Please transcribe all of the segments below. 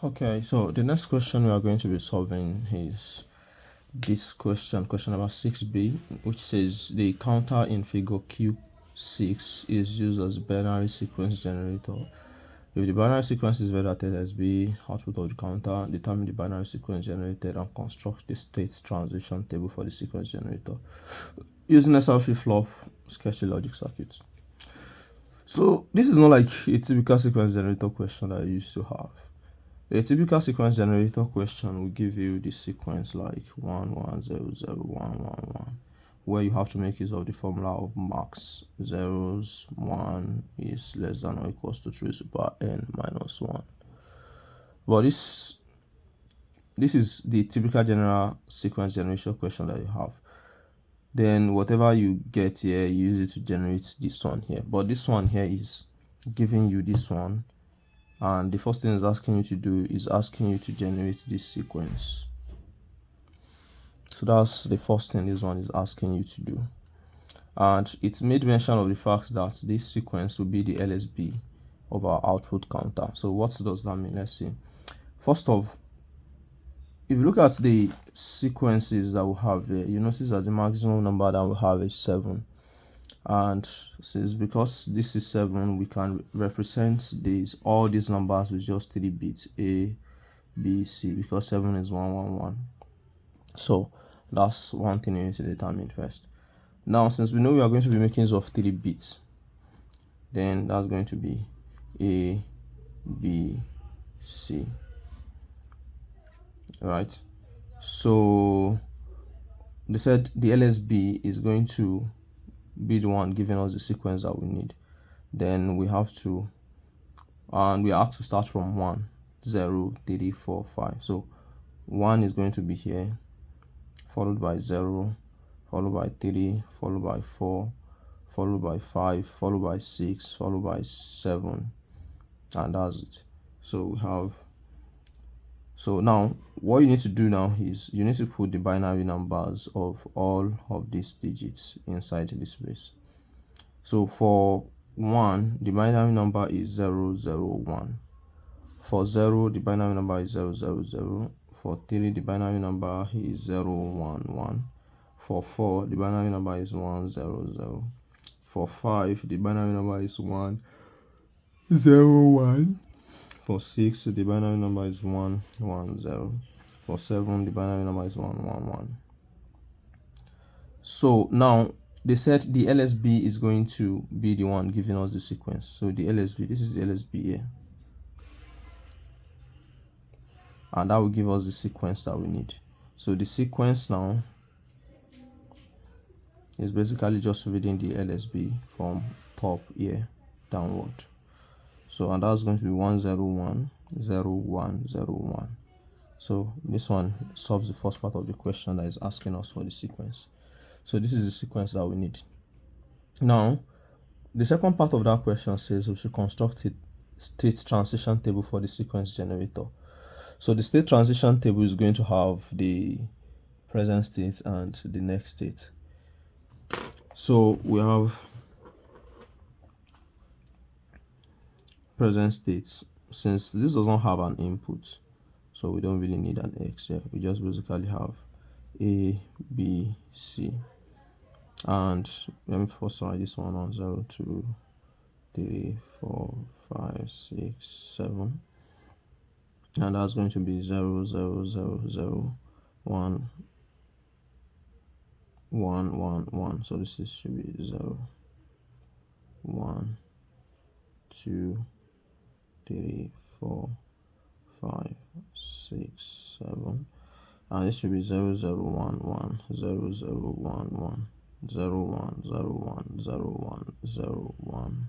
Okay, so the next question we are going to be solving is this question number 6b, which says the counter in figure Q6 is used as a binary sequence generator. If the binary sequence is validated as B, output of the counter, determine the binary sequence generated and construct the state transition table for the sequence generator using SR flip-flop sketchy logic circuit. So this is not like a typical sequence generator question that I used to have. A typical sequence generator question will give you the sequence like 1 1 0 0 1 1 1, where you have to make use of the formula of max zeros 1 is less than or equals to 3 super n minus 1. But this is the typical general sequence generation question that you have. Then whatever you get here, you use it to generate this one here. But this one here is giving you this one, and the first thing it's asking you to do is asking you to generate this sequence. So that's the first thing this one is asking you to do, and it's made mention of the fact that this sequence will be the LSB of our output counter. So what does that mean? Let's see. First off, if you look at the sequences that we have here, you notice that the maximum number that we have is 7, and since because this is 7, we can represent all these numbers with just 3 bits, A, B, C, because 7 is 1 1 1. So that's one thing you need to determine first. Now, since we know we are going to be making use of 3 bits, then that's going to be A, B, C. Right? So they said the LSB is going to be the one giving us the sequence that we need. Then we have to, and we are asked to start from 1 0 3 4 5. So 1 is going to be here, followed by 0, followed by 3, followed by 4, followed by 5, followed by 6, followed by 7, and that's it. So we have, so now what you need to do now is you need to put the binary numbers of all of these digits inside this space. So for 1, the binary number is 0 0 1. For 0, the binary number is 0 0 0. For 3, the binary number is 0 1 1. For 4, the binary number is 1 0 0. For 5, the binary number is 1 0 1. For 6, the binary number is 1 1 0. For 7, the binary number is 1 1 1. So now they said the LSB is going to be the one giving us the sequence. So the LSB, this is the LSB here, and that will give us the sequence that we need. So the sequence now is basically just reading the LSB from top here downward. So, and that's going to be 1 0 1 0 1 0 1. So this one solves the first part of the question that is asking us for the sequence. So this is the sequence that we need. Now the second part of that question says we should construct a state transition table for the sequence generator. So the state transition table is going to have the present state and the next state. So we have present state. Since this doesn't have an input, so we don't really need an X here. We just basically have A, B, C. And let me first write this one on 0 2 3 4 5 6 7, and that's going to be 0 0 0 0 1 1 1 1. So this should be 0 1 2 3 4 5 6 7, and this should be 0 0 1 1 0 0 1 1 0 1 0 1 0 1 0 1.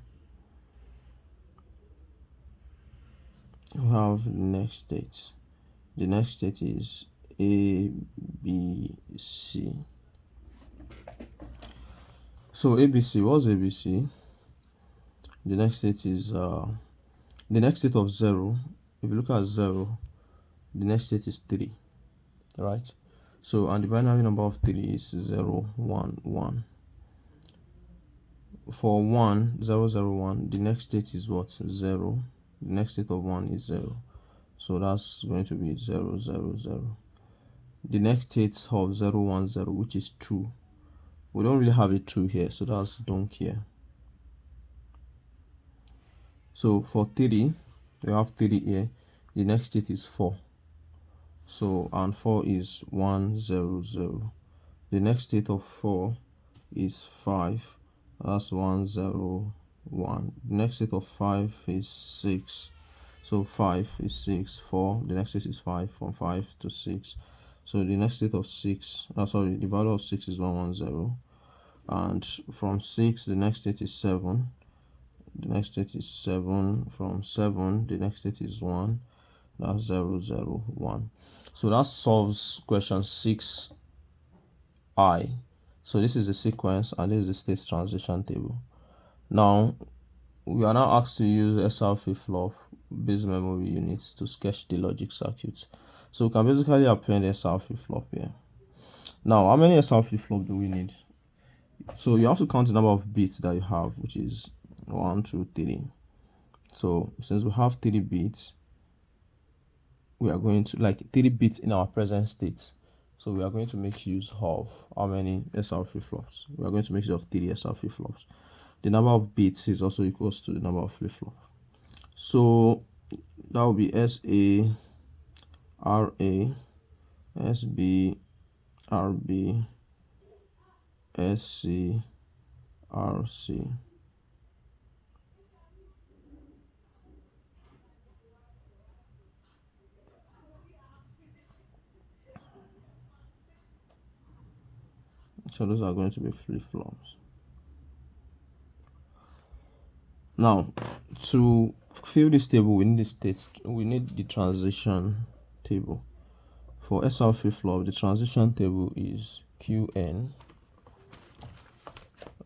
We have the next state. The next state is A, B, C. So ABC, what's ABC? The next state is the next state of 0. If you look at 0, the next state is 3, right? So, and the binary number of 3 is 0 1 1. For 1 0 0 1, the next state is what? 0. The next state of 1 is 0. so that's going to be 0 0 0. The next state of 0 1 0, which is true, we don't really have a true here, so that's don't care. So for 3, we have 3 here. The next state is 4, so and 4 is 1 0 0. The next state of 4 is 5, that's 1 0 1. The next state of 5 is 6, so 5 is 6 4. The next state is 5, from 5 to 6. So the next state of 6, sorry, the value of 6 is 1 1 0. And from 6, the next state is 7. The next state is 7. From 7, the next state is 1. That's 0 0 1. So that solves question 6I. So this is the sequence and this is the state transition table. Now we are now asked to use SR flip-flop base memory units to sketch the logic circuit. So we can basically append SR flip-flop here. Now, how many SR flip-flop do we need? So you have to count the number of bits that you have, which is 1 2 3. So since we have 3 bits, we are going to, like, 3 bits in our present state, so we are going to make use of how many SR flip-flops? We are going to make use of 3 SR flip-flops. The number of bits is also equals to the number of flip-flops. So that will be SA RA, SB RB, SC RC. So those are going to be flip-flops. Now, to fill this table, we need the transition table. For SR flip-flop, the transition table is QN.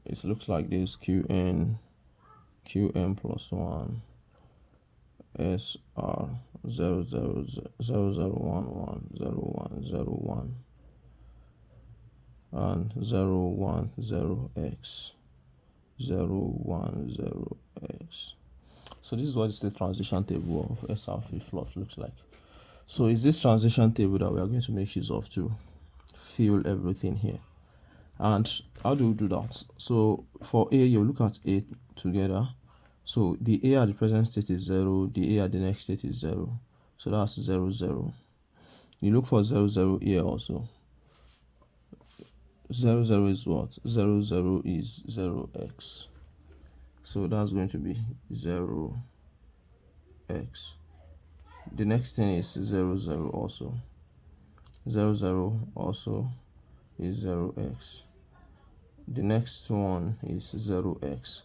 It looks like this: QN plus 1, SR 0 0 0 0 1 1 0 1 0 1, and 0 1 0 X 0 1 0 X. So this is what the state transition table of SR flip-flops looks like. So it's this transition table that we are going to make use of to fill everything here. And how do we do that? So for A, you look at A together. So the A at the present state is 0, the A at the next state is 0. So that's 0 0. You look for 0 0 here also. 0 0 is what? 0 0 is 0x. So that's going to be 0x. The next thing is 0 0 also. 0 0 also is 0x. The next one is 0x.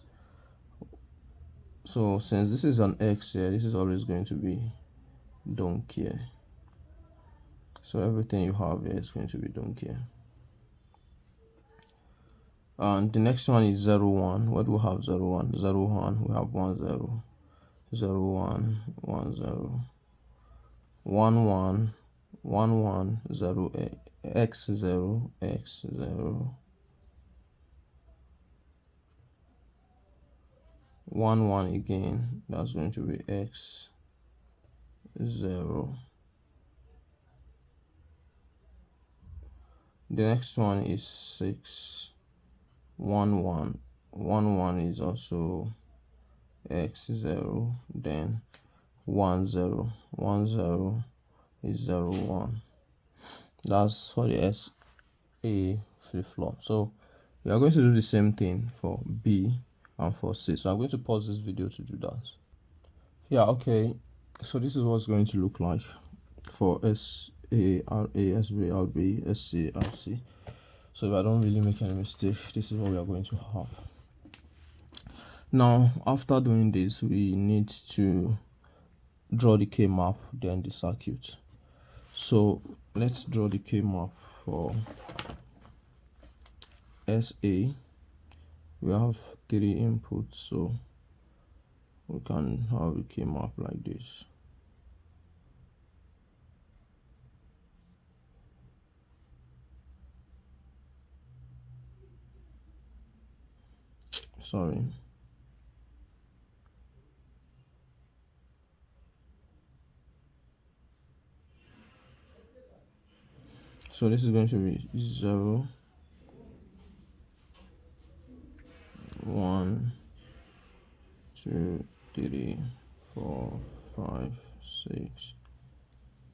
So since this is an x here, this is always going to be don't care. So everything you have here is going to be don't care. And the next one is 0 1. What do we have? 0 1 0 1. We have 1 0 0 1 1 0 1 1 1 1 0 x 0 x 0 1 1 again. That's going to be x 0. The next one is 6 1 1 1 1 is also x 0. Then 1 0 1 0 is 0 1. That's for the SA flip-flop. So we are going to do the same thing for B and for C. So I'm going to pause this video to do that. Yeah, okay. So this is what's going to look like for SA RA, SB RB, SC RC. So if I don't really make any mistake, this is what we are going to have. Now, after doing this, we need to draw the K map, then the circuit. So let's draw the K map for SA. We have 3 inputs, so we can have a K map like this. Sorry. So this is going to be 0, 1, 2, 3, 4, 5, 6,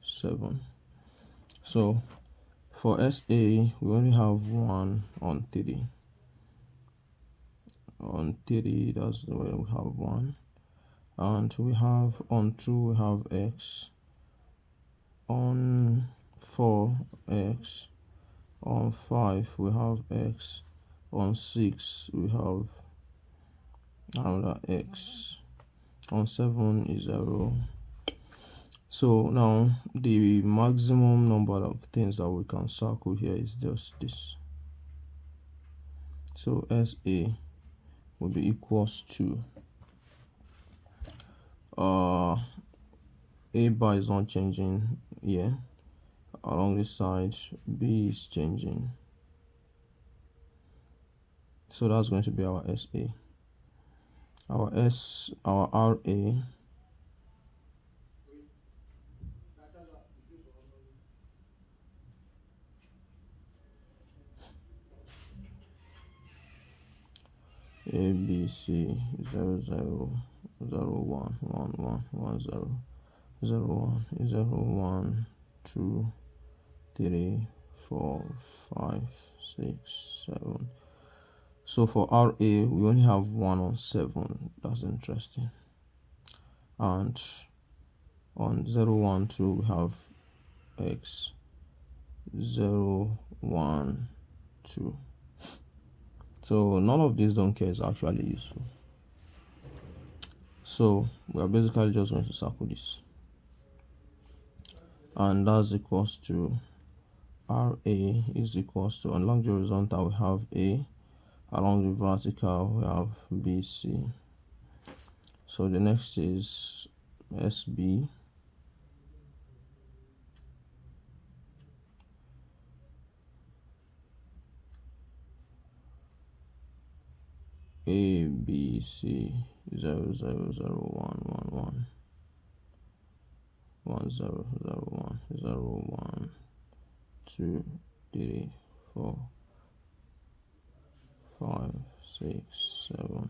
7. So for SA, we only have 1 on 3. On 3, that's the way we have 1. And we have on 2, we have X. On 4, X. On 5, we have X. On 6, we have another X. On 7 is 0. So now the maximum number of things that we can circle here is just this. So SA will be equals to A bar is not changing here. Along this side, B is changing. So that's going to be our SA. Our RA A B C 0 0 0 1 1 1 1 0 0 1 0 1 2 3 4 5 6 7. So for RA we only have 1 on 7. That's interesting. And on 0 1 2 we have X 0 1 2. So none of these don't care is actually useful. So we are basically just going to circle this, and that's equals to RA is equals to, along the horizontal we have A, along the vertical we have BC. So the next is SB. A B C 0 0 0 1 1 1 1 0 0 1 0 1 2 3 4 5 6 7.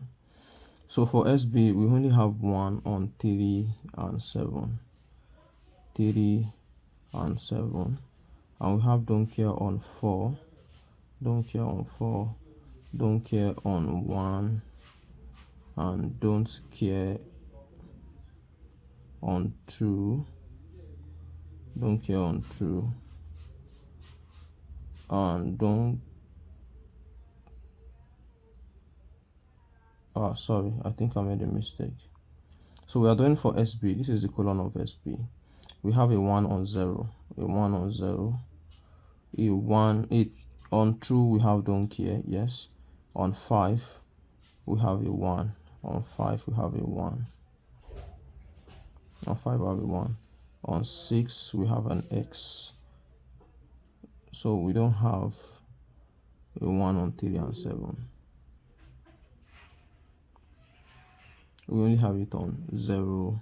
So for SB we only have 1 on 3 and 7. 3 and 7, and we have don't care on 4, don't care on 4, don't care on 1, and don't care on 2, don't care on 2, and don't sorry, I think I made a mistake. So we are doing for SB. This is the colon of SB. We have a 1 on 0, a 1 on 0, a 1 8 on 2 we have don't care, yes. On 5 we have a 1, on 5 we have a 1, on 5 we have a 1, on 6 we have an X. So we don't have a 1 on 3 and 7. We only have it on 0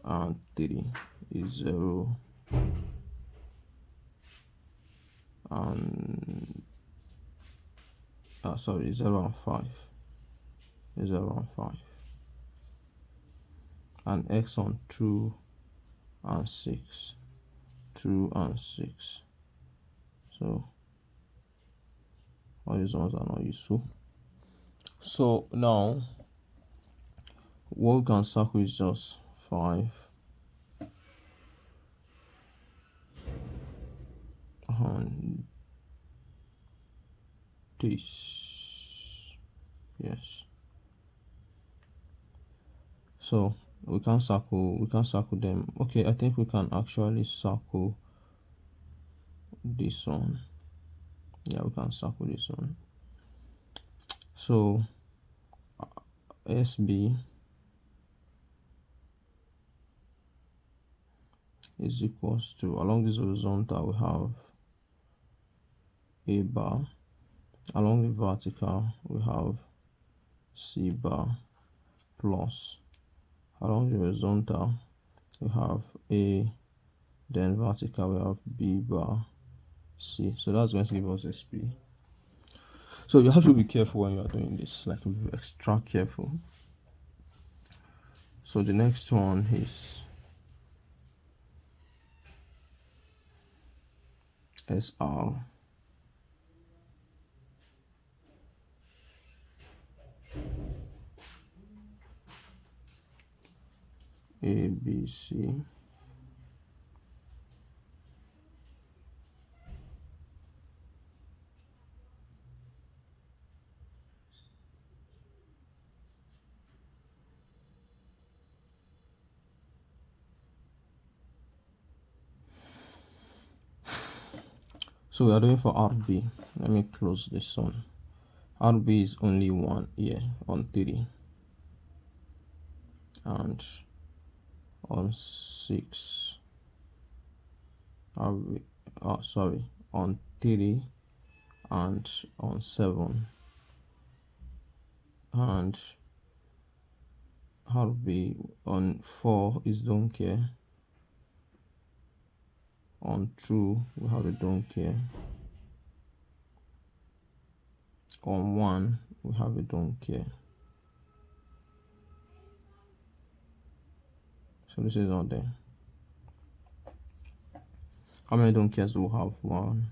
and 3 is 0 and 0 and 5 is 0 and 5, and X on 2 and 6, 2 and 6. So all these ones are not useful. So now what we can circle is just 5 and this, yes. So we can circle them. Okay, I think we can actually circle this one. Yeah, we can circle this one. So SB is equals to, along this horizontal we have A bar, along the vertical we have C bar, plus along the horizontal we have A, then vertical we have B bar, C. So that's going to give us SP. So you have to be careful when you are doing this, like be extra careful. So the next one is SR. ABC. So we are doing for RB. Let me close this one. RB is only 1 here on 3 and on 6. RB, oh sorry, on 3 and on 7, and RB on 4 is don't care. On 2 we have a don't care. On 1 we have a don't care. So this is not there. How many don't cares do we have? 1,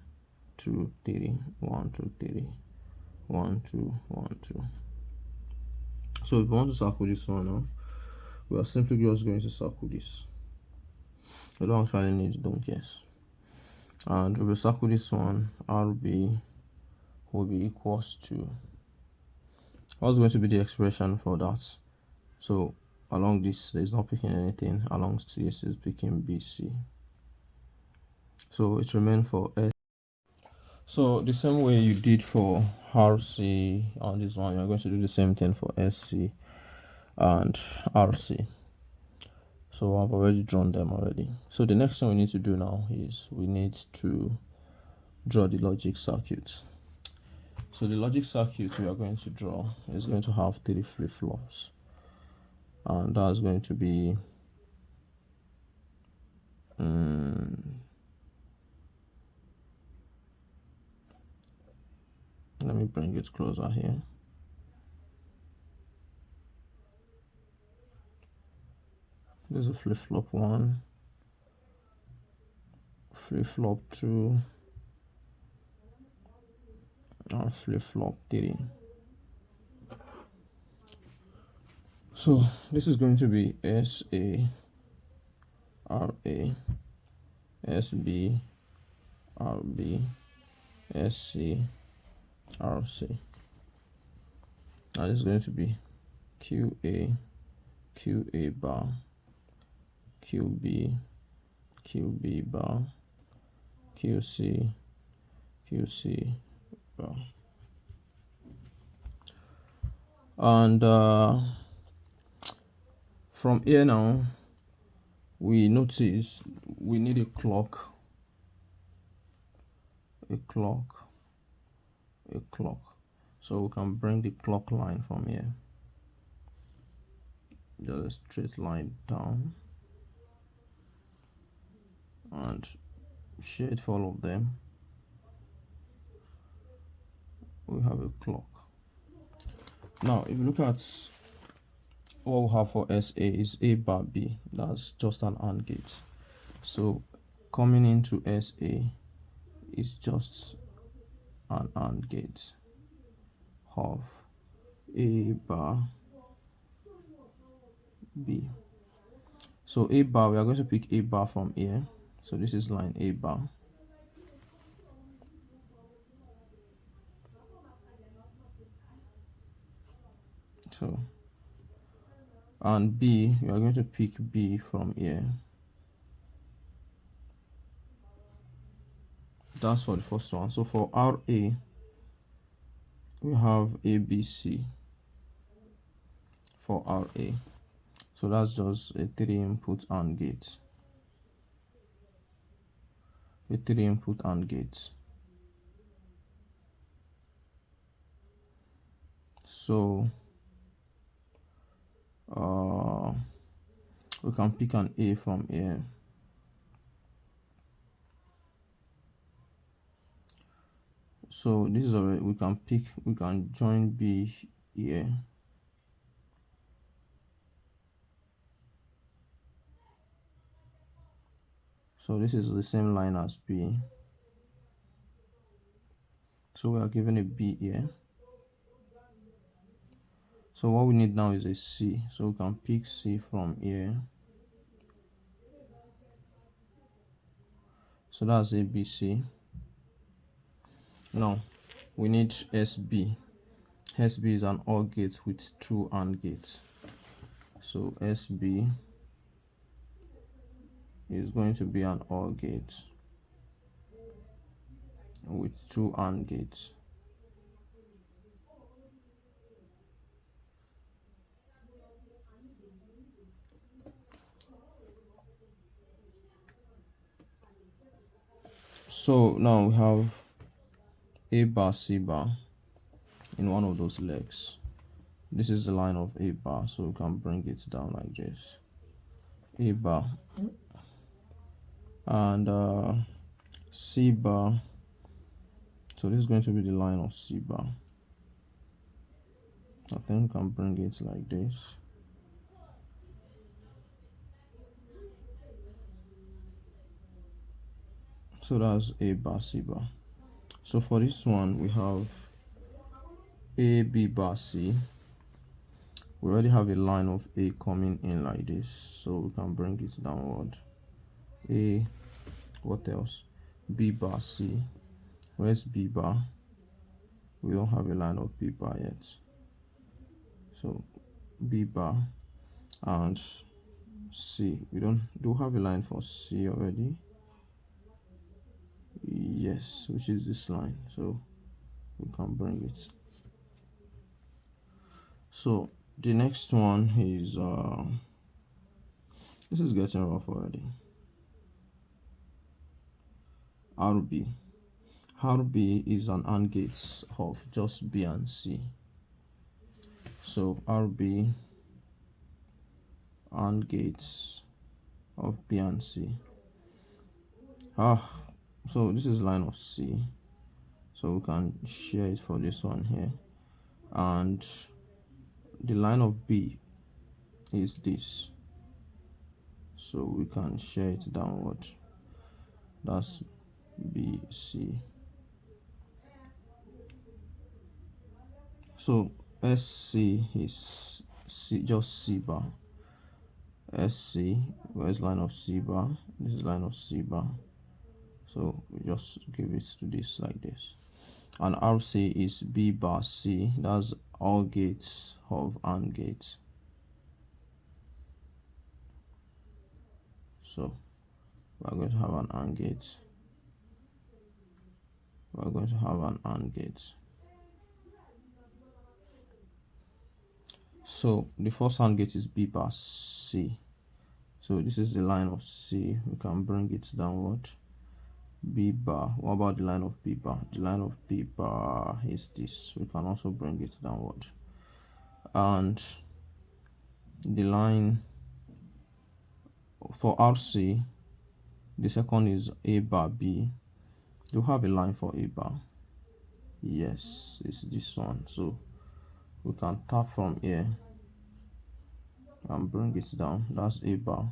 2, 3, 1, 2, 3, 1, 2, 1, 2. So if we want to circle this one now, we are simply just going to circle this. We don't actually need don't cares. And we will circle this one. RB will be equals to, what's going to be the expression for that? So along this, there's not picking anything. Along this is picking BC. So it remains for S. So the same way you did for RC on this one, you're going to do the same thing for SC and RC. So I've already drawn them already. So the next thing we need to do now is we need to draw the logic circuit. So the logic circuit we are going to draw is going to have 3 flip-flops, and that's going to be let me bring it closer here. There's a flip-flop 1, flip-flop 2, and flip-flop 3. So this is going to be SA, RA, SB, RB, SC, RC. And it's going to be QA, QA bar, QB, QB bar, QC, QC bar. And from here now, we notice we need a clock, so we can bring the clock line from here, just a straight line down and shade for all of them. We have a clock. Now if you look at what we have for SA is A bar B, that's just an AND gate. So coming into SA is just an AND gate of A bar B. So A bar, we are going to pick A bar from here. So this is line A bar. So, and B, we are going to pick B from here. That's for the first one. So for RA, we have ABC for RA. So that's just a 3 input AND gate. A 3 input AND gate. So we can pick an A from here. So this is already, we can join B here. So this is the same line as B. So we are given a B here. So what we need now is a C. So we can pick C from here. So that's ABC. Now we need SB. SB is an OR gate with 2 AND gates. So SB is going to be an OR gate with 2 AND gates. So now we have A bar, C bar in one of those legs. This is the line of A bar, so we can bring it down like this. A bar and C bar. So this is going to be the line of C bar. I think we can bring it like this. So that's A bar, C bar. So for this one, we have A, B bar, C. We already have a line of A coming in like this, so we can bring it downward. A, what else? B bar, C. Where's B bar? We don't have a line of B bar yet. So B bar and C. We do have a line for C already. Yes, which is this line. So we can bring it. So the next one is this is getting rough already. RB. RB is an AND gate of just B and C. So RB AND gates of B and C. So this is line of C. So we can share it for this one here. And the line of B is this. So we can share it downward. That's BC. So SC is C, just C bar. SC, where's line of C bar? This is line of C bar. So we just give it to this like this. And RC is B bar C. That's all gates of AND gates. So we're going to have an AND gate. We're going to have an AND gate. So the first AND gate is B bar C. So this is the line of C. We can bring it downward. B bar. What about the line of B bar? The line of B bar is this. We can also bring it downward. And the line for RC, the second is A bar B. Do you have a line for A bar? Yes, it's this one. So we can tap from here and bring it down. That's A bar.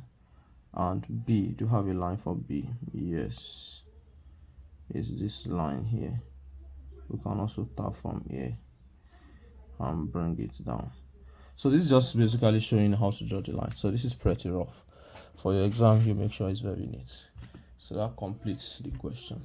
And B, do you have a line for B? Yes, it's this line here. We can also tap from here and bring it down. So this is just basically showing how to draw the line. So this is pretty rough. For your exam, you make sure it's very neat. So that completes the question.